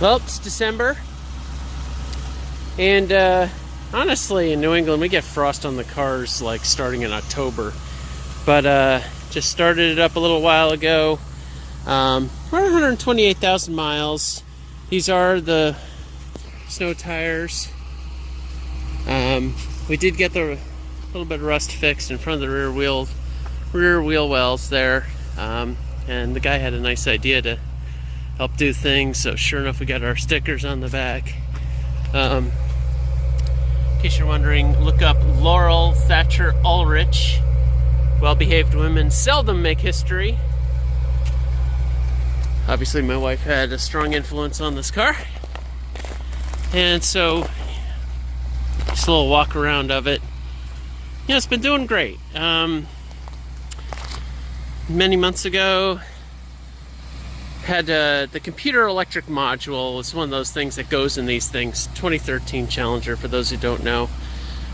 Well, it's December, and honestly, in New England, we get frost on the cars like starting in October. But just started it up a little while ago. We're 128,000 miles. These are the snow tires. We did get the little bit of rust fixed in front of the rear wheel wells there, and the guy had a nice idea to help do things. So sure enough, we got our stickers on the back. In case you're wondering, look up Laurel Thatcher Ulrich. Well-behaved women seldom make history. Obviously, my wife had a strong influence on this car, and so just a little walk around of it. Yeah, it's been doing great. Many months ago, had the computer electric module. It's one of those things that goes in these things. 2013 Challenger, for those who don't know.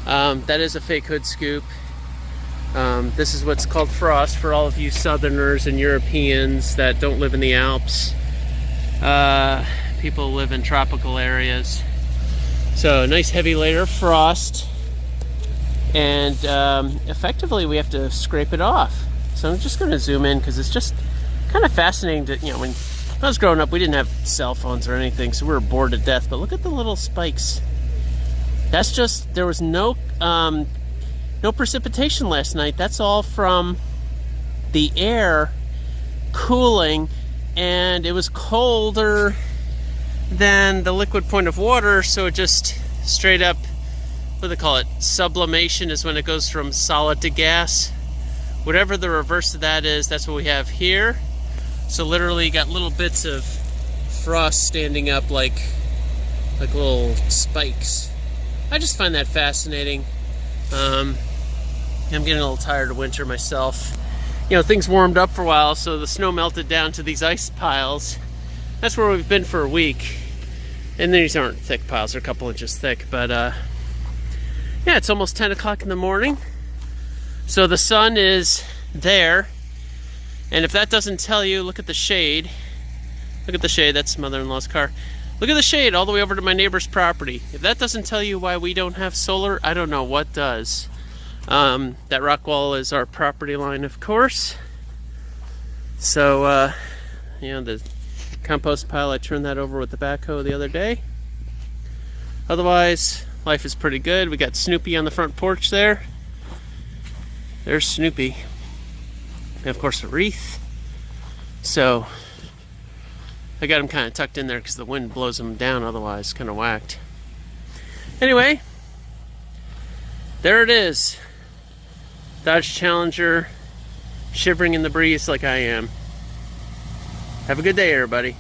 That is a fake hood scoop. This is what's called frost for all of you Southerners and Europeans that don't live in the Alps. People live in tropical areas. So a nice heavy layer of frost, and effectively we have to scrape it off. So I'm just going to zoom in because it's just kind of fascinating to, when I was growing up, we didn't have cell phones or anything, so we were bored to death. But look at the little spikes. That's just, there was no precipitation last night. That's all from the air cooling, and it was colder than the liquid point of water, so it just straight up, what do they call it? Sublimation is when it goes from solid to gas. Whatever the reverse of that is, that's what we have here. So literally you got little bits of frost standing up like little spikes. I just find that fascinating. I'm getting a little tired of winter myself. Things warmed up for a while, so the snow melted down to these ice piles. That's where we've been for a week. And these aren't thick piles, they're a couple inches thick. But yeah, it's almost 10 o'clock in the morning. So the sun is there. And if that doesn't tell you, look at the shade. Look at the shade, that's mother-in-law's car. Look at the shade all the way over to my neighbor's property. If that doesn't tell you why we don't have solar, I don't know what does. That rock wall is our property line, of course. So, the compost pile, I turned that over with the backhoe the other day. Otherwise, life is pretty good. We got Snoopy on the front porch there. There's Snoopy. And of course, a wreath. So I got him kind of tucked in there because the wind blows him down, otherwise kind of whacked. Anyway, there it is. Dodge Challenger, shivering in the breeze like I am. Have a good day, everybody.